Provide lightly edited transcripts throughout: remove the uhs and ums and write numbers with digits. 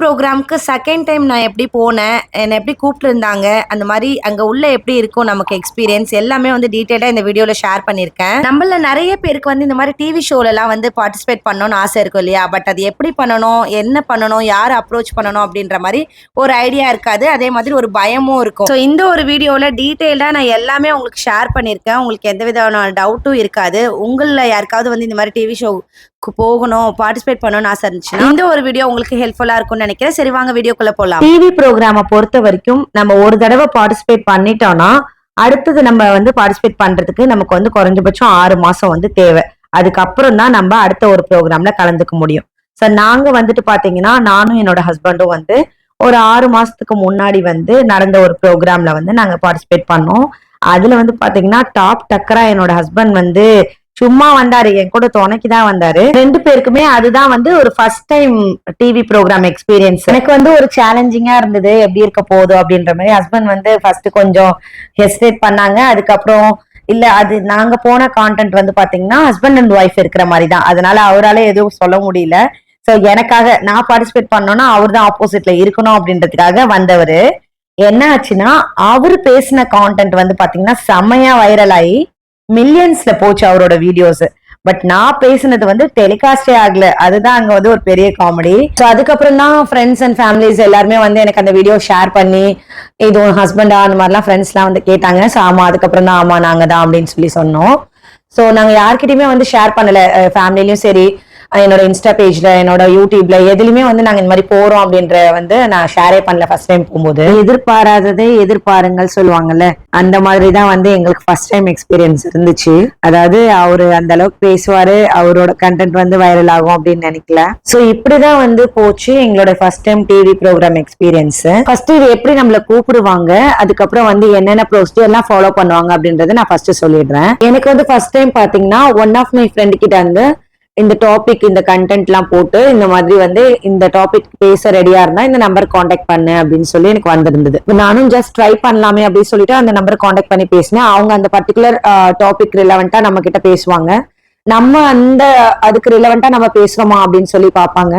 ப்ரோக்ராம்க்கு second time நான் எப்படி போனேன், என்ன எப்படி கூப்பிட்டுருந்தாங்க, அந்த மாரி அங்க உள்ள எப்படி இருக்கும் நமக்கு எக்ஸ்பீரியன்ஸ் எல்லாமே வந்து டீட்டெயிலா இந்த வீடியோல ஷேர் பண்ணியிருக்கேன். நம்மள நெறைய பேருக்கு வந்து இந்த மாரி டிவி ஷோலலாம் வந்து பார்ட்டிசிபேட் பண்ணணும்னு ஆசை இருக்கும் இல்லையா? பட் அது எப்படி பண்ணணும்? என்ன பண்ணணும்? யார அப்ரோச் பண்ணணும்? அப்படின்ற மாரி ஒரு ஐடியா இருக்காது. அதே மாதிரி ஒரு பயமும் இருக்கும். ஸோ இந்த ஒரு வீடியோல டீட்டெயில்டா நான் எல்லாமே உங்களுக்கு ஷேர் பண்ணியிருக்கேன். உங்களுக்கு எந்த விதமான டவுட்டும் இருக்காது. உங்கள்ல யாருக்காவது வந்து இந்த மாரி டிவி ஷோக்கு போகணும், பார்ட்டிசிபேட் பண்ணணும்னு ஆசை இருந்துச்சுன்னா, இந்த ஒரு வீடியோ உங்களுக்கு ஹெல்ப்ஃபுல்லா இருக்கும்னு நினைக்கிறேன். சரி வாங்க வீடியோக்குள்ள போலாம். டிவி ப்ரோக்ராம பொறுத்த வரைக்கும் நம்ம ஒரு தடவை பார்ட்டிசிபேட் பண்ணிட்டோம்னா, அடுத்தது நம்ம வந்து பார்ட்டிசிபேட் பண்றதுக்கு நமக்கு வந்து குறைஞ்சபட்சம் 6 மாசம் வந்து தேவை. அதுக்கப்புறம் தான் நம்ம அடுத்த ஒரு ப்ரோக்ராம்ல கலந்துக்க முடியும். சோ நாங்க வந்துட்டு பாத்தீங்கன்னா, நானும் என்னோட ஹஸ்பண்டும் வந்து ஒரு 6 மாசத்துக்கு முன்னாடி வந்து நடந்த ஒரு ப்ரோக்ராம்ல வந்து நாங்க பார்ட்டிசிபேட் பண்ணோம். அதுல வந்து பாத்தீங்கன்னா டாப் டக்கரா என்னோட ஹஸ்பண்ட் வந்து சும்மா வந்தாரு, என் கூட துணைக்குதான் வந்தாரு. 2 பேருக்குமே அதுதான் வந்து ஒரு first time TV program experience. எனக்கு வந்து ஒரு சேலஞ்சிங்கா இருந்தது, எப்படி இருக்க போகுது அப்படின்ற மாதிரி. ஹஸ்பண்ட் வந்து ஃபர்ஸ்ட் கொஞ்சம் ஹெசிடேட் பண்ணாங்க. அதுக்கப்புறம் இல்ல, அது நாங்க போன கான்டென்ட் வந்து பாத்தீங்கன்னா ஹஸ்பண்ட் அண்ட் ஒய்ஃப் இருக்கிற மாதிரி தான். அதனால அவரால எதுவும் சொல்ல முடியல. சோ எனக்காக நான் பார்ட்டிசிபேட் பண்ணோம்னா அவர் தான் ஆப்போசிட்ல இருக்கணும் அப்படின்றதுக்காக வந்தவரு. என்ன ஆச்சுன்னா, அவரு பேசின கான்டென்ட் வந்து பாத்தீங்கன்னா செம்மையா வைரல் ஆகி மில்லியன்ஸ்ல போச்சு அவரோட வீடியோஸ். பட் நான் பேசினது வந்து டெலிகாஸ்டே ஆகல. அதுதான் அங்க வந்து ஒரு பெரிய காமெடி. ஸோ அதுக்கப்புறம் தான் ஃப்ரெண்ட்ஸ் அண்ட் ஃபேமிலிஸ் எல்லாருமே வந்து எனக்கு அந்த வீடியோ ஷேர் பண்ணி, இது உன் ஹஸ்பண்டா அந்த மாதிரிலாம் ஃப்ரெண்ட்ஸ்லாம் வந்து கேட்டாங்க. ஸோ ஆமா, அதுக்கப்புறம் தான் ஆமா நாங்க தான் அப்படின்னு சொல்லி சொன்னோம். ஸோ நாங்க யார்கிட்டயுமே வந்து ஷேர் பண்ணல. ஃபேமிலிலயும் சரி, என்னோட இன்ஸ்டா பேஜ்ல, என்னோட யூடியூப்ல எதுலயுமே வந்து நாங்க இந்த மாதிரி போறோம் அப்படின்ற வந்து நான் ஷேரே பண்ணல ஃபர்ஸ்ட் டைம் போகும்போது. எதிர்பாராததே எதிர்பாருங்கள் சொல்லுவாங்கல்ல, அந்த மாதிரிதான் வந்து எங்களுக்கு ஃபர்ஸ்ட் டைம் எக்ஸ்பீரியன்ஸ் இருந்துச்சு. அதாவது அவரு அந்த அளவுக்கு பேசுவாரு, அவரோட கண்டென்ட் வந்து வைரல் ஆகும் அப்படின்னு நினைக்கல. சோ இப்படிதான் வந்து போச்சு எங்களோட first time TV program experience. First இது எப்படி நம்மள கூப்பிடுவாங்க, அதுக்கப்புறம் வந்து என்னென்ன ப்ரொசீஜர் எல்லாம் ஃபாலோ பண்ணுவாங்க அப்படின்றத நான் ஃபர்ஸ்ட் சொல்லிடுறேன். எனக்கு வந்து ஃபர்ஸ்ட் டைம் பாத்தீங்கன்னா ஒன் ஆஃப் மை ஃப்ரெண்ட் கிட்ட வந்து இந்த டாபிக், இந்த கண்டென்ட் எல்லாம் போட்டு இந்த மாதிரி வந்து இந்த டாபிக் பேச ரெடியா இருந்தா இந்த நம்பர் காண்டாக்ட் பண்ணு அப்படின்னு சொல்லி எனக்கு வந்திருந்தது. நானும் ஜஸ்ட் ட்ரை பண்ணலாமே அப்படின்னு சொல்லிட்டு அந்த நம்பர் காண்டாக்ட் பண்ணி பேசினேன். அவங்க அந்த பர்டிகுலர் டாபிக் ரிலவெண்டா நம்ம கிட்ட பேசுவாங்க. நம்ம அந்த அதுக்கு ரிலவெண்டா நம்ம பேசுறோமா அப்படின்னு சொல்லி பாப்பாங்க.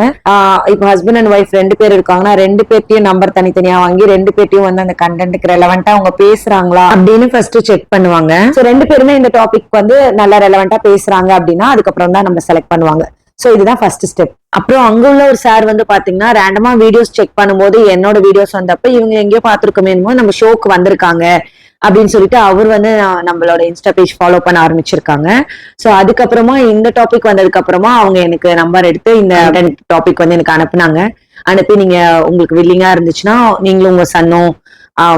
இப்ப ஹஸ்பண்ட் அண்ட் ஒய்ஃப் 2 பேர் இருக்காங்கன்னா 2 பேர்ட்டையும் நம்பர் தனித்தனியா வாங்கி 2 பேர்ட்டையும் வந்து அந்த கண்டென்ட்க்கு ரெலவெண்டா அவங்க பேசுறாங்களா அப்படின்னு ஃபர்ஸ்ட் செக் பண்ணுவாங்க. சோ 2 பேருமே இந்த டாபிக் வந்து நல்லா ரெலவெண்டா பேசுறாங்க அப்படின்னா அதுக்கப்புறம் தான் நம்ம செலக்ட் பண்ணுவாங்க. சோ இதுதான் ஃபர்ஸ்ட் ஸ்டெப். அப்புறம் அங்க உள்ள ஒரு சார் வந்து பாத்தீங்கன்னா ரேண்டமா வீடியோஸ் செக் பண்ணும்போது என்னோட வீடியோஸ் வந்தப்ப இவங்க எங்கேயோ பாத்துருக்கோமே, நம்ம ஷோக்கு வந்திருக்காங்க அப்படின்னு சொல்லிட்டு அவர் வந்து நம்மளோட இன்ஸ்டா பேஜ் ஃபாலோ பண்ண ஆரம்பிச்சிருக்காங்க. சோ அதுக்கப்புறமா இந்த டாபிக் வந்ததுக்கு அப்புறமா அவங்க எனக்கு நம்பர் எடுத்து இந்த டாபிக் வந்து எனக்கு அனுப்புனாங்க. அனுப்பி நீங்க உங்களுக்கு வில்லிங்கா இருந்துச்சுன்னா நீங்களும் உங்க சன்னும்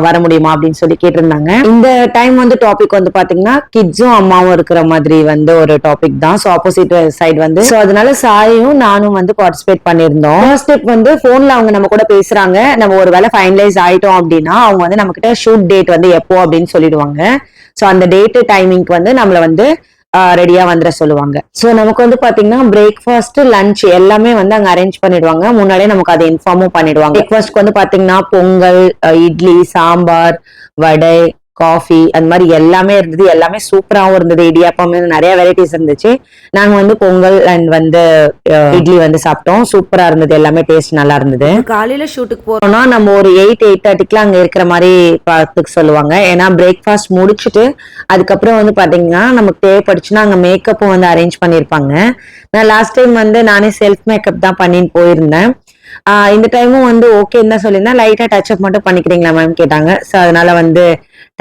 வர முடியுமா அப்படின்னு சொல்லி கேட்டிருந்தாங்க. இந்த டைம் வந்து டாபிக் வந்து பாத்தீங்கன்னா கிட்ஸும் அம்மாவும் இருக்கிற மாதிரி வந்து ஒரு டாபிக் தான். சோ ஆப்போசிட் சைடு வந்து, சோ அதனால சாயும் நானும் வந்து பார்ட்டிசிபேட் பண்ணிருந்தோம். ஃபர்ஸ்ட் ஸ்டெப் வந்து போன்ல அவங்க நம்ம கூட பேசுறாங்க. நம்ம ஒரு வேலை ஃபைனலைஸ் ஆயிட்டோம் அப்படின்னா அவங்க வந்து நம்ம கிட்ட ஷூட் டேட் வந்து எப்போ அப்படின்னு சொல்லிடுவாங்க. சோ அந்த டேட் டைமிங்க்கு வந்து நம்மள வந்து ரெடியா வந்துட சொல்லுவாங்க. சோ நமக்கு வந்து பாத்தீங்கன்னா பிரேக்ஃபாஸ்ட், லஞ்ச் எல்லாமே வந்து அங்க அரேஞ்ச் பண்ணிடுவாங்க. முன்னாடியே நமக்கு அதை இன்ஃபார்மும் பண்ணிடுவாங்க. பிரேக்ஃபாஸ்ட்க்கு வந்து பாத்தீங்கன்னா பொங்கல், இட்லி, சாம்பார், வடை, காஃபி அந்த மாதிரி எல்லாமே இருந்தது. எல்லாமே சூப்பராகவும் இருந்தது. இடியாப்பம் நிறைய வெரைட்டிஸ் இருந்துச்சு. நாங்க வந்து பொங்கல் அண்ட் வந்து இட்லி வந்து சாப்பிட்டோம். சூப்பரா இருந்தது. எல்லாமே டேஸ்ட் நல்லா இருந்தது. காலையில ஷூட்டுக்கு போறோம்னா நம்ம ஒரு 8-8:30 அங்க இருக்கிற மாதிரி பார்த்துக்க சொல்லுவாங்க. ஏன்னா பிரேக்ஃபாஸ்ட் முடிச்சுட்டு அதுக்கப்புறம் வந்து பாத்தீங்கன்னா நமக்கு தேவைப்படுச்சுன்னா அங்க மேக்கப்பும் வந்து அரேஞ்ச் பண்ணிருப்பாங்க. நான் லாஸ்ட் டைம் வந்து நானே செல்ஃப் மேக்கப் தான் பண்ணின்னு போயிருந்தேன். இந்த டைமும் வந்து ஓகே தான் சொல்லியிருந்தேன். லைட்டா டச்அப் மட்டும் பண்ணிக்கிறீங்களா மேம் கேட்டாங்க. சோ அதனால வந்து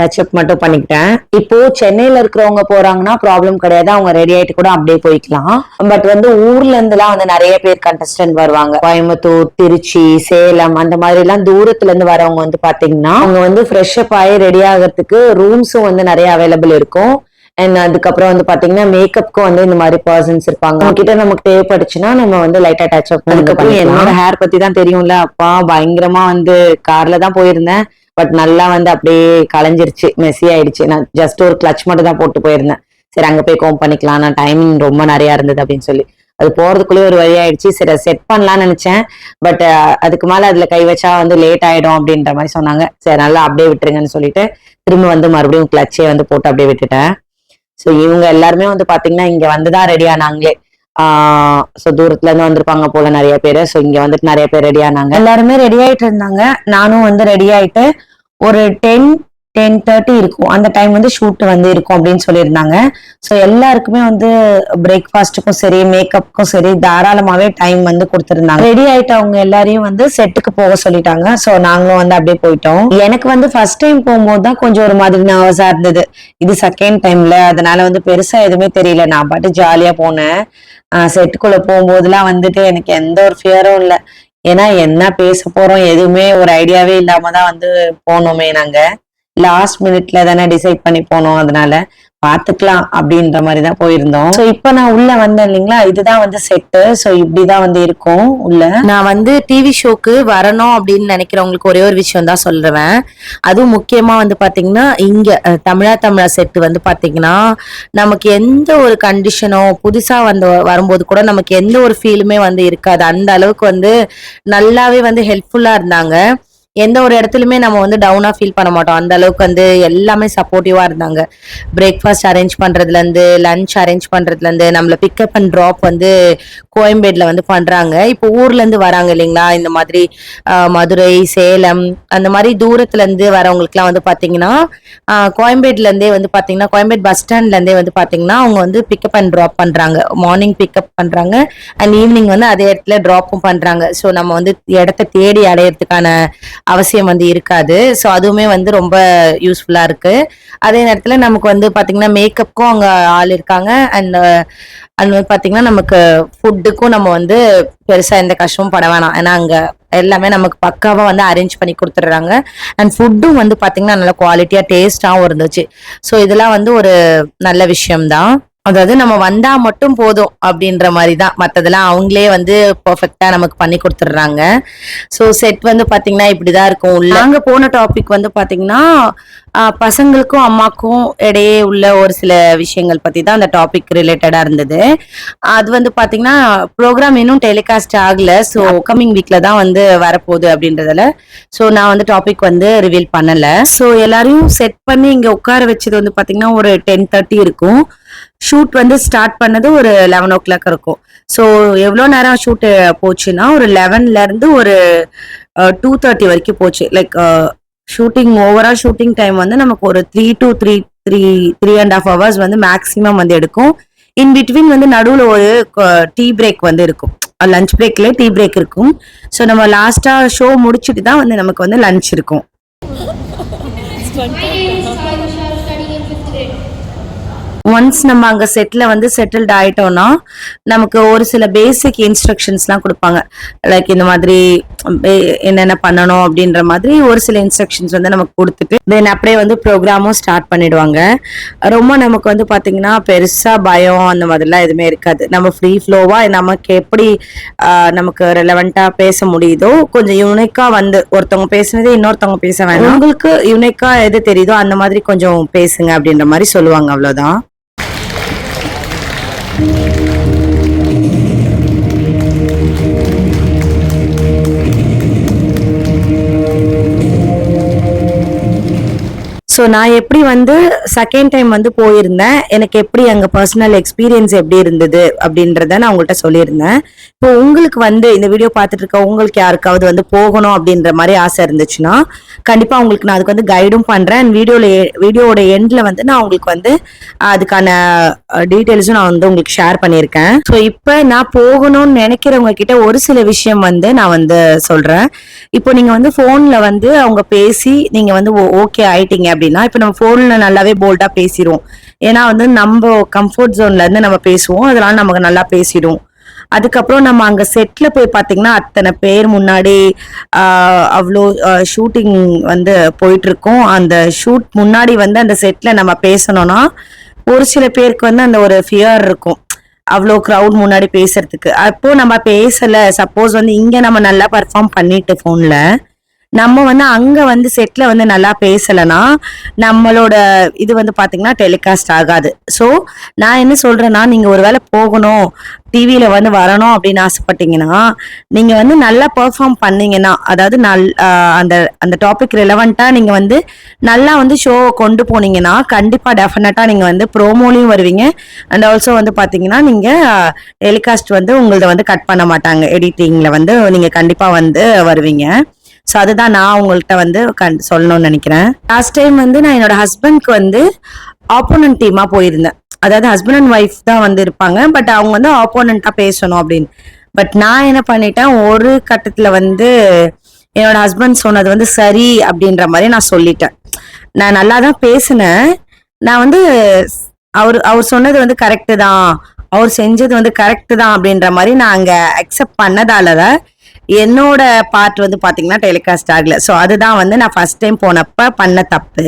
டச்அப் மட்டும் பண்ணிக்கிட்டேன். இப்போ சென்னையில இருக்கிறவங்க போறாங்கன்னா ப்ராப்ளம் கிடையாது, அவங்க ரெடி ஆயிட்டு கூட அப்படியே போய்க்கலாம். பட் வந்து ஊர்ல இருந்து எல்லாம் வந்து நிறைய பேர் கண்டஸ்டன்ட் வருவாங்க. கோயம்புத்தூர், திருச்சி, சேலம் அந்த மாதிரி எல்லாம் தூரத்துல இருந்து வரவங்க வந்து பாத்தீங்கன்னா அவங்க வந்து ஃப்ரெஷ் அப் ஆகி ரெடி ஆகிறதுக்கு ரூம்ஸும் வந்து நிறைய அவைலபிள் இருக்கும். அண்ட் அதுக்கப்புறம் வந்து பாத்தீங்கன்னா மேக்கப்க்கும் வந்து இந்த மாதிரி பர்சன்ஸ் இருப்பாங்க. அவங்க கிட்ட நமக்கு தேவைப்படுச்சுன்னா நம்ம வந்து லைட்டா டச் அப். அதுக்கப்புறம் என்னோட ஹேர் பத்தி தான் தெரியும்ல, அப்பா பயங்கரமா வந்து கார்ல தான் போயிருந்தேன். பட் நல்லா வந்து அப்படியே களைஞ்சிருச்சு, மெஸ்ஸி ஆயிடுச்சு. நான் ஜஸ்ட் ஒரு கிளச் மட்டும் தான் போட்டு போயிருந்தேன். சரி அங்க போய் கோம் பண்ணிக்கலாம், நான் டைமிங் ரொம்ப நிறைய இருந்தது அப்படின்னு சொல்லி அது போறதுக்குள்ளே ஒரு வழி ஆயிடுச்சு. சரி செட் பண்ணலாம்னு நினைச்சேன். பட் அதுக்கு மேல அதுல கை வச்சா வந்து லேட் ஆயிடும் அப்படின்ற மாதிரி சொன்னாங்க. சரி நல்லா அப்படியே விட்டுருங்கன்னு சொல்லிட்டு திரும்ப வந்து மறுபடியும் கிளச்சே வந்து போட்டு அப்படியே விட்டுட்டேன். சோ இவங்க எல்லாருமே வந்து பாத்தீங்கன்னா இங்க வந்துதான் ரெடி ஆனாங்களே. ஸோ தூரத்துல இருந்து வந்திருப்பாங்க போல நிறைய பேர். ஸோ இங்க வந்துட்டு நிறைய பேர் ரெடி ஆனாங்க. எல்லாருமே ரெடி ஆயிட்டு இருந்தாங்க. நானும் வந்து ரெடி ஆயிட்டு ஒரு 10-10:30 இருக்கும். அந்த டைம் வந்து ஷூட் வந்து இருக்கும் அப்படின்னு சொல்லியிருந்தாங்க. ஸோ எல்லாருக்குமே வந்து பிரேக்ஃபாஸ்ட்டுக்கும் சரி மேக்கப்புக்கும் சரி தாராளமாவே டைம் வந்து கொடுத்துருந்தாங்க. ரெடி ஆயிட்டு அவங்க எல்லாரையும் வந்து செட்டுக்கு போக சொல்லிட்டாங்க. ஸோ நாங்களும் வந்து அப்படியே போயிட்டோம். எனக்கு வந்து ஃபர்ஸ்ட் டைம் போகும்போது தான் கொஞ்சம் ஒரு மாதிரி நர்வஸா இருந்தது. இது செகண்ட் டைம்ல, அதனால வந்து பெருசா எதுவுமே தெரியல. நான் பாட்டு ஜாலியா போனேன். செட்டுக்குள்ள போகும்போதெல்லாம் வந்துட்டு எனக்கு எந்த ஒரு ஃபியரும் இல்லை. ஏன்னா என்ன பேச போறோம் எதுவுமே ஒரு ஐடியாவே இல்லாம தான் வந்து போனோமே. நாங்க லாஸ்ட் மினிட்ல தானே டிசைட் பண்ணி போனோம். அதனால பாத்துக்கலாம் அப்படின்ற மாதிரிதான் போயிருந்தோம். சோ இப்ப நான் உள்ள வந்தேன் இல்லைங்களா, இதுதான் வந்து செட்டு. சோ இப்படிதான் வந்து இருக்கும் உள்ள. நான் வந்து டிவி ஷோக்கு வரணும் அப்படின்னு நினைக்கிறவங்களுக்கு ஒரே ஒரு விஷயம் தான் சொல்லுவேன். அதுவும் முக்கியமா வந்து பாத்தீங்கன்னா இங்க தமிழா செட்டு வந்து பாத்தீங்கன்னா நமக்கு எந்த ஒரு கண்டிஷனோ புதுசா வந்து வரும்போது கூட நமக்கு எந்த ஒரு ஃபீலுமே வந்து இருக்காது. அந்த அளவுக்கு வந்து நல்லாவே வந்து ஹெல்ப்ஃபுல்லா இருந்தாங்க. எந்த ஒரு இடத்துலயுமே நம்ம வந்து டவுனா ஃபீல் பண்ண மாட்டோம். அந்த அளவுக்கு வந்து எல்லாமே சப்போர்ட்டிவா இருந்தாங்க. பிரேக்ஃபாஸ்ட் அரேஞ்ச் பண்றதுல இருந்து லஞ்ச் அரேஞ்ச் பண்றதுல இருந்து நம்மள பிக்கப் அண்ட் ட்ராப் வந்து கோயம்பேடுல வந்து பண்றாங்க. இப்போ ஊர்ல இருந்து வராங்க இல்லைங்களா, இந்த மாதிரி மதுரை சேலம் அந்த மாதிரி தூரத்துல இருந்து வரவங்களுக்கு எல்லாம் வந்து பாத்தீங்கன்னா கோயம்பேடுல இருந்தே வந்து பாத்தீங்கன்னா கோயம்பேடு பஸ் ஸ்டாண்ட்ல இருந்தே வந்து பாத்தீங்கன்னா அவங்க வந்து பிக்கப் அண்ட் ட்ராப் பண்றாங்க. மார்னிங் பிக்கப் பண்றாங்க அண்ட் ஈவினிங் வந்து அதே இடத்துல ட்ராப்பும் பண்றாங்க. ஸோ நம்ம வந்து இடத்த தேடி அடையறதுக்கான அவசியம் வந்து இருக்காது. ஸோ அதுவுமே வந்து ரொம்ப யூஸ்ஃபுல்லா இருக்கு. அதே நேரத்துல நமக்கு வந்து பாத்தீங்கன்னா மேக்கப்புக்கும் அங்க ஆள் இருக்காங்க. அண்ட் அண்ட் வந்து பாத்தீங்கன்னா நமக்கு ஃபுட்டுக்கும் நம்ம வந்து பெருசா எந்த கஷ்டமும் பட வேணாம். ஏன்னா அங்க எல்லாமே நமக்கு பக்காவா வந்து அரேஞ்ச் பண்ணி கொடுத்துடுறாங்க. அண்ட் ஃபுட்டும் வந்து பாத்தீங்கன்னா நல்ல குவாலிட்டியா டேஸ்டாவும் இருந்துச்சு. ஸோ இதெல்லாம் வந்து ஒரு நல்ல விஷயம்தான். அதாவது நம்ம வந்தா மட்டும் போதும் அப்படின்ற மாதிரி தான். மற்றதெல்லாம் அவங்களே வந்து பெர்ஃபெக்டா நமக்கு பண்ணி கொடுத்துடுறாங்க. ஸோ செட் வந்து பாத்தீங்கன்னா இப்படிதான் இருக்கும். நாங்க போன டாபிக் வந்து பாத்தீங்கன்னா பசங்களுக்கும் அம்மாக்கும் இடையே உள்ள ஒரு சில விஷயங்கள் பத்தி தான் அந்த டாபிக் ரிலேட்டடா இருந்தது. அது வந்து பாத்தீங்கன்னா ப்ரோக்ராம் இன்னும் டெலிகாஸ்ட் ஆகல. ஸோ கம்மிங் வீக்ல தான் வந்து வரப்போகுது அப்படின்றதுல ஸோ நான் வந்து டாபிக் வந்து ரிவீல் பண்ணல. ஸோ எல்லாரையும் செட் பண்ணி இங்க உட்கார வச்சது வந்து பாத்தீங்கன்னா ஒரு 10:30 இருக்கும். ஷூட் வந்து ஸ்டார்ட் பண்ணது ஒரு 11 o'clock இருக்கும். ஸோ எவ்வளோ நேரம் ஷூட் போச்சுன்னா ஒரு 11ல இருந்து ஒரு 2:30 வரைக்கும் போச்சு. Like shooting overall shooting time வந்து நமக்கு ஒரு 3 to 3.5 hours வந்து மேக்ஸிமம் வந்து எடுக்கும். இன் பிட்வீன் வந்து நடுவில் ஒரு டீ பிரேக் வந்து இருக்கும். லஞ்ச் பிரேக்ல டீ பிரேக் இருக்கும். ஸோ நம்ம லாஸ்டா ஷோ முடிச்சுட்டு தான் வந்து நமக்கு வந்து லஞ்ச் இருக்கும். ஒன்ஸ் நம்ம அங்க செட்ல வந்து செட்டில்ட் ஆயிட்டோம்னா நமக்கு ஒரு சில பேசிக் இன்ஸ்ட்ரக்ஷன்ஸ்லாம் கொடுப்பாங்க. லைக் இந்த மாதிரி என்னென்ன பண்ணணும் அப்படின்ற மாதிரி ஒரு சில இன்ஸ்ட்ரக்ஷன்ஸ் வந்து நமக்கு கொடுத்துட்டு தென் அப்படியே வந்து ப்ரோக்ராமும் ஸ்டார்ட் பண்ணிடுவாங்க. ரொம்ப நமக்கு வந்து பாத்தீங்கன்னா பெருசா பயம் அந்த மாதிரிலாம் எதுவுமே இருக்காது. நம்ம ஃப்ரீ ஃப்ளோவா நமக்கு எப்படி நமக்கு ரெலவெண்டா பேச முடியுதோ கொஞ்சம் யூனிக்கா வந்து ஒருத்தவங்க பேசுனதே இன்னொருத்தவங்க பேச வேண்டாம், உங்களுக்கு யூனிக்கா எது தெரியுதோ அந்த மாதிரி கொஞ்சம் பேசுங்க அப்படின்ற மாதிரி சொல்லுவாங்க. அவ்வளவுதான். ஸோ நான் எப்படி வந்து செகண்ட் டைம் வந்து போயிருந்தேன், எனக்கு எப்படி அங்கே பர்சனல் எக்ஸ்பீரியன்ஸ் எப்படி இருந்தது அப்படின்றத நான் உங்கள்கிட்ட சொல்லியிருந்தேன். இப்போ உங்களுக்கு வந்து இந்த வீடியோ பார்த்துட்டு இருக்க உங்களுக்கு யாருக்காவது வந்து போகணும் அப்படின்ற மாதிரி ஆசை இருந்துச்சுன்னா கண்டிப்பா உங்களுக்கு நான் அதுக்கு வந்து கைடும் பண்றேன். வீடியோவோட எண்ட்ல வந்து நான் உங்களுக்கு வந்து அதுக்கான டீட்டெயில்ஸும் நான் வந்து உங்களுக்கு ஷேர் பண்ணியிருக்கேன். ஸோ இப்போ நான் போகணும்னு நினைக்கிறவங்க கிட்ட ஒரு சில விஷயம் வந்து நான் வந்து சொல்றேன். இப்போ நீங்க வந்து போன்ல வந்து அவங்க பேசி நீங்க வந்து ஓகே ஆயிட்டீங்க அப்படின்னா இப்போ நம்ம போன்ல நல்லாவே போல்டா பேசிடுவோம். ஏன்னா வந்து நம்ம கம்ஃபர்ட் ஜோன்ல இருந்து நம்ம பேசுவோம், அதனால நமக்கு நல்லா பேசிடுவோம். அதுக்கப்புறம் நம்ம அங்க செட்ல போய் பாத்தீங்கன்னா அத்தனை பேர் முன்னாடி அவ்வளோ ஷூட்டிங் வந்து போயிட்டு இருக்கோம். அந்த ஷூட் முன்னாடி வந்து அந்த செட்ல நம்ம பேசணும்னா ஒரு சில பேருக்கு வந்து அந்த ஒரு ஃபியர் இருக்கும், அவ்வளோ க்ரௌட் முன்னாடி பேசுறதுக்கு. அப்போ நம்ம பேசல, சப்போஸ் வந்து இங்க நம்ம நல்லா பர்ஃபார்ம் பண்ணிட்டு போன்ல நம்ம வந்து அங்க வந்து செட்ல வந்து நல்லா பேசலைன்னா நம்மளோட இது வந்து பாத்தீங்கன்னா டெலிகாஸ்ட் ஆகாது. ஸோ நான் என்ன சொல்றேன்னா, நீங்க ஒருவேளை போகணும் டிவியில வந்து வரணும் அப்படின்னு ஆசைப்பட்டீங்கன்னா, நீங்க வந்து நல்லா பெர்ஃபார்ம் பண்ணீங்கன்னா, அதாவது அந்த அந்த டாபிக் ரிலவெண்டா நீங்க வந்து நல்லா வந்து ஷோ கொண்டு போனீங்கன்னா, கண்டிப்பா டெஃபினட்டா நீங்க வந்து ப்ரோமோலயும் வருவீங்க. அண்ட் ஆல்சோ வந்து பாத்தீங்கன்னா, நீங்க டெலிகாஸ்ட் வந்து உங்களத வந்து கட் பண்ண மாட்டாங்க. எடிட்டிங்ல வந்து நீங்க கண்டிப்பா வந்து வருவீங்க. ஸோ அதுதான் நான் உங்கள்கிட்ட வந்து சொல்லணும்னு நினைக்கிறேன். லாஸ்ட் டைம் வந்து நான் என்னோட ஹஸ்பண்ட்க்கு வந்து ஆப்போனன்ட் டீமா போயிருந்தேன். அதாவது ஹஸ்பண்ட் அண்ட் ஒய்ஃப் தான் வந்து இருப்பாங்க. பட் அவங்க வந்து ஆப்போனண்டா பேசணும் அப்படின்னு. பட் நான் என்ன பண்ணிட்டேன், ஒரு கட்டத்துல வந்து என்னோட ஹஸ்பண்ட் சொன்னது வந்து சரி அப்படின்ற மாதிரி நான் சொல்லிட்டேன். நான் நல்லா தான் பேசினேன். நான் வந்து அவர் அவர் சொன்னது வந்து கரெக்டு தான், அவர் செஞ்சது வந்து கரெக்டு தான் அப்படின்ற மாதிரி நான் அங்க அக்செப்ட் பண்ணதாலதான் என்னோட பார்ட் வந்து பாத்தீங்கன்னா டெலிகாஸ்ட் ஆகல. ஸோ அதுதான் வந்து நான் ஃபர்ஸ்ட் டைம் போனப்ப பண்ண தப்பு.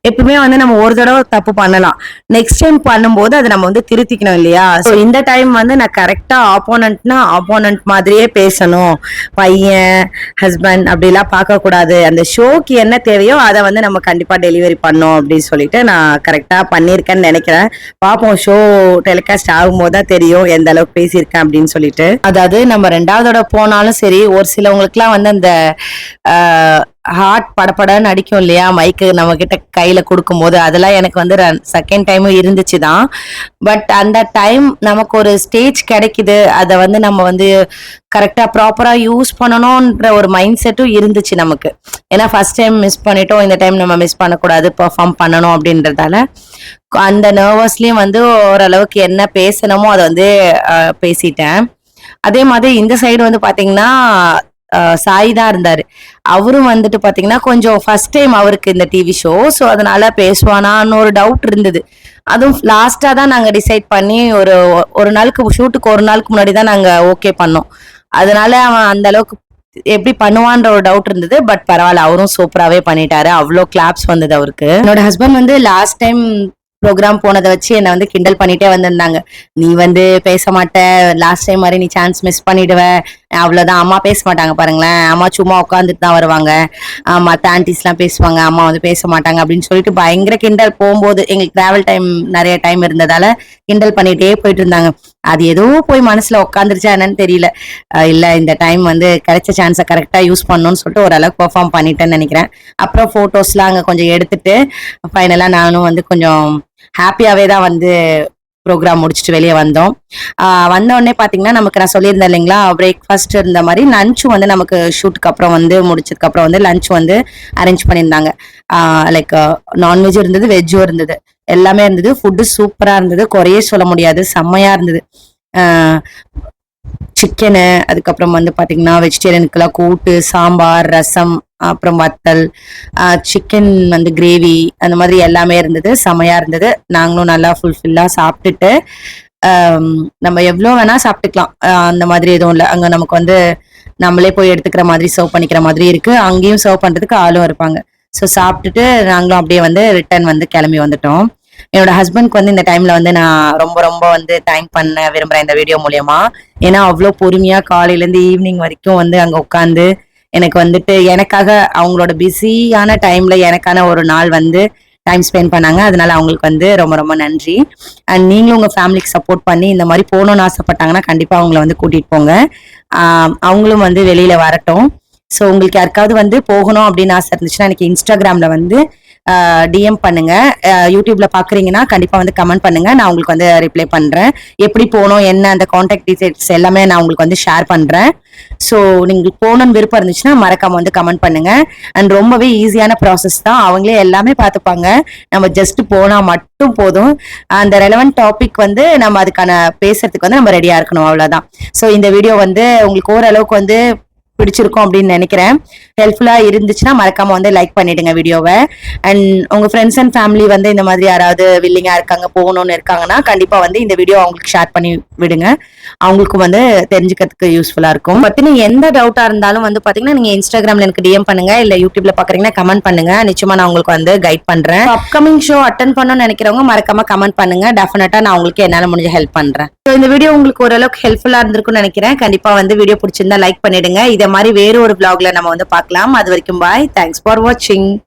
எப்பவுமே வந்து நம்ம ஒரு தடவை தப்பு பண்ணலாம், நெக்ஸ்ட் டைம் பண்ணும்போது அதை நம்ம வந்து திருத்திக்கணும் இல்லையா? ஸோ இந்த டைம் வந்து நான் கரெக்டா ஆப்போனன்ட்னா ஆப்போனன்ட் மாதிரியே பேசணும், பையன் ஹஸ்பண்ட் அப்படிலாம் பார்க்க கூடாது, அந்த ஷோக்கு என்ன தேவையோ அதை வந்து நம்ம கண்டிப்பா டெலிவரி பண்ணோம் அப்படின்னு சொல்லிட்டு நான் கரெக்டா பண்ணியிருக்கேன்னு நினைக்கிறேன். பார்ப்போம், ஷோ டெலிகாஸ்ட் ஆகும்போது தான் தெரியும் எந்த அளவுக்கு பேசியிருக்கேன் அப்படின்னு சொல்லிட்டு. அதாவது நம்ம 2வது போனாலும் சரி, ஒரு சிலவங்களுக்குலாம் வந்து அந்த ஹார்ட் படப்படன்னு அடிக்கும் இல்லையா, மைக்கு நம்ம கிட்ட கையில கொடுக்கும் போது, அதெல்லாம் எனக்கு வந்து செகண்ட் டைமும் இருந்துச்சுதான். பட் அந்த டைம் நமக்கு ஒரு ஸ்டேஜ் கிடைக்குது, அதை வந்து நம்ம வந்து கரெக்டா ப்ராப்பரா யூஸ் பண்ணணும்ன்ற ஒரு மைண்ட் செட்டும் இருந்துச்சு நமக்கு. ஏன்னா ஃபர்ஸ்ட் டைம் மிஸ் பண்ணிட்டோம், இந்த டைம் நம்ம மிஸ் பண்ணக்கூடாது, பெர்ஃபார்ம் பண்ணணும் அப்படின்றதால அந்த நர்வஸ்லயும் வந்து ஓரளவுக்கு என்ன பேசணுமோ அதை வந்து பேசிட்டேன். அதே மாதிரி இந்த சைடு வந்து பாத்தீங்கன்னா சாய் தான் இருந்தாரு. அவரும் வந்துட்டு பாத்தீங்கன்னா கொஞ்சம் ஃபர்ஸ்ட் டைம் அவருக்கு இந்த டிவி ஷோ. ஸோ அதனால பேசுவானான்னு ஒரு டவுட் இருந்தது. அதுவும் லாஸ்டா தான் நாங்க டிசைட் பண்ணி ஒரு நாளுக்கு ஷூட்டுக்கு ஒரு நாளுக்கு முன்னாடி தான் நாங்க ஓகே பண்ணோம். அதனால அவன் அந்த அளவுக்கு எப்படி பண்ணுவான்ற ஒரு டவுட் இருந்தது. பட் பரவாயில்ல, அவரும் சூப்பராகவே பண்ணிட்டாரு. அவ்வளோ கிளாப்ஸ் வந்தது அவருக்கு. என்னோட ஹஸ்பண்ட் வந்து லாஸ்ட் டைம் ப்ரோக்ராம் போனதை வச்சு என்னை வந்து கிண்டல் பண்ணிட்டே வந்திருந்தாங்க. நீ வந்து பேச மாட்ட, லாஸ்ட் டைம் மாதிரி நீ சான்ஸ் மிஸ் பண்ணிடுவ, அவ்வளவுதான். அம்மா பேச மாட்டாங்க பாருங்களேன், அம்மா சும்மா உட்காந்துட்டு தான் வருவாங்க, மற்ற ஆன்டிஸ்லாம் பேசுவாங்க, அம்மா வந்து பேச மாட்டாங்க அப்படின்னு சொல்லிட்டு பயங்கர கிண்டல். போகும்போது எங்களுக்கு டிராவல் டைம் நிறைய டைம் இருந்ததால கிண்டல் பண்ணிட்டே போயிட்டு இருந்தாங்க. அது ஏதோ போய் மனசுல உட்காந்துருச்சா என்னன்னு தெரியல. இல்ல, இந்த டைம் வந்து கிடைச்ச சான்ஸை கரெக்டா யூஸ் பண்ணணும்னு சொல்லிட்டு ஓரளவுக்கு பெர்ஃபார்ம் பண்ணிட்டேன்னு நினைக்கிறேன். அப்புறம் போட்டோஸ்லாம் அங்க கொஞ்சம் எடுத்துட்டு ஃபைனலா நானும் வந்து கொஞ்சம் ஹாப்பியாவே தான் வந்து ப்ரோக்ராம் முடிச்சுட்டு வெளியே வந்தோம். வந்த உடனே பாத்தீங்கன்னா நமக்கு நான் சொல்லியிருந்தேன் இல்லைங்களா, பிரேக்ஃபாஸ்ட் இருந்த மாதிரி லஞ்சும் வந்து நமக்கு ஷூட்டுக்கு அப்புறம் வந்து முடிச்சதுக்கு அப்புறம் வந்து லஞ்ச் வந்து அரேஞ்ச் பண்ணியிருந்தாங்க. லைக் நான்வெஜ் இருந்தது, வெஜ்ஜும் இருந்தது, எல்லாமே இருந்தது. ஃபுட்டு சூப்பரா இருந்தது, குறையே சொல்ல முடியாது, செம்மையா இருந்தது. சிக்கனு, அதுக்கப்புறம் வந்து பாத்தீங்கன்னா வெஜிடேரியனுக்குலாம் கூட்டு, சாம்பார், ரசம், அப்புறம் வத்தல், சிக்கன் வந்து கிரேவி, அந்த மாதிரி எல்லாமே இருந்தது, செமையா இருந்தது. நாங்களும் நல்லா ஃபுல்ஃபில்லா சாப்பிட்டுட்டு நம்ம எவ்வளோ வேணா சாப்பிட்டுக்கலாம், அந்த மாதிரி எதுவும் இல்லை. அங்க நமக்கு வந்து நம்மளே போய் எடுத்துக்கிற மாதிரி சர்வ் பண்ணிக்கிற மாதிரி இருக்கு. அங்கேயும் சர்வ் பண்றதுக்கு ஆளும் இருப்பாங்க. ஸோ சாப்பிட்டுட்டு நாங்களும் அப்படியே வந்து ரிட்டர்ன் வந்து கிளம்பி வந்துட்டோம். என்னோட ஹஸ்பண்ட்க்கு வந்து இந்த டைம்ல வந்து நான் ரொம்ப ரொம்ப வந்து தேங்க் பண்ண விரும்புறேன் இந்த வீடியோ மூலியமா. ஏன்னா அவ்வளோ பொறுமையா காலையில இருந்து ஈவினிங் வரைக்கும் வந்து அங்க உட்காந்து எனக்கு வந்துட்டு எனக்காக அவங்களோட பிஸியான டைம்ல எனக்கான ஒரு நாள் வந்து டைம் ஸ்பெண்ட் பண்ணாங்க. அதனால அவங்களுக்கு வந்து ரொம்ப ரொம்ப நன்றி. அண்ட் நீங்களும் உங்க ஃபேமிலிக்கு சப்போர்ட் பண்ணி இந்த மாதிரி போகணும்னு ஆசைப்பட்டாங்கன்னா கண்டிப்பா அவங்கள வந்து கூட்டிட்டு போங்க. அவங்களும் வந்து வெளியில வரட்டும். ஸோ உங்களுக்கு யாருக்காவது வந்து போகணும் அப்படின்னு ஆசை இருந்துச்சுன்னா எனக்கு இன்ஸ்டாகிராம்ல வந்து டிஎம் பண்ணுங்க. யூடியூப்ல பாக்குறீங்கன்னா கண்டிப்பா வந்து கமெண்ட் பண்ணுங்க, நான் உங்களுக்கு வந்து ரிப்ளை பண்றேன். எப்படி போகணும் என்ன அந்த கான்டாக்ட் டீடைல்ஸ் எல்லாமே நான் உங்களுக்கு வந்து ஷேர் பண்றேன். ஸோ நீங்களுக்கு போகணும்னு விருப்பம் இருந்துச்சுன்னா மறக்காம வந்து கமெண்ட் பண்ணுங்க. அண்ட் ரொம்பவே ஈஸியான ப்ராசஸ் தான், அவங்களே எல்லாமே பார்த்துப்பாங்க. நம்ம ஜஸ்ட் போனா மட்டும் போதும். அந்த ரெலவெண்ட் டாபிக் வந்து நம்ம அதுக்கான பேசுறதுக்கு வந்து நம்ம ரெடியா இருக்கணும், அவ்வளவுதான். ஸோ இந்த வீடியோ வந்து உங்களுக்கு ஓரளவுக்கு வந்து பிடிச்சிருக்கும் அப்படின்னு நினைக்கிறேன். ஹெல்ப்ஃபுல்லா இருந்துச்சுன்னா மறக்காம வந்து லைக் பண்ணிடுங்க வீடியோவை. அண்ட் உங்க ஃப்ரெண்ட்ஸ் அண்ட் ஃபேமிலி வந்து இந்த மாதிரி யாராவது வில்லிங்கா இருக்காங்க, போகணும்னு இருக்காங்கன்னா கண்டிப்பா வந்து இந்த வீடியோ அவங்களுக்கு ஷேர் பண்ணி விடுங்க. அவங்களுக்கும் வந்து தெரிஞ்சுக்கிறதுக்கு யூஸ்ஃபுல்லா இருக்கும். பத்தின எந்த டவுட்டா இருந்தாலும் வந்து பாத்தீங்கன்னா நீங்க இன்ஸ்டாகிராம்ல எனக்கு டிஎம் பண்ணுங்க, இல்ல யூடியூப்ல பாக்குறீங்கன்னா கமெண்ட் பண்ணுங்க. நிச்சயமா நான் உங்களுக்கு வந்து கைட் பண்றேன். அப்கமிங் ஷோ அட்டன் பண்ணணும்னு நினைக்கிறவங்க மறக்காம கமெண்ட் பண்ணுங்க. டெஃபினட்டா நான் உங்களுக்கு என்னால முடிஞ்ச ஹெல்ப் பண்றேன். இந்த வீடியோ உங்களுக்கு ஓரளவுக்கு ஹெல்ப்ஃபுல்லா இருந்திருக்கும்னு நினைக்கிறேன். கண்டிப்பா வந்து வீடியோ பிடிச்சிருந்தா லைக் பண்ணிடுங்க. இதை மாதிரி வேற ஒரு vlogல நம்ம வந்து பார்க்கலாம். அது வரைக்கும் பாய். தேங்க்ஸ் ஃபார் வாட்சிங்.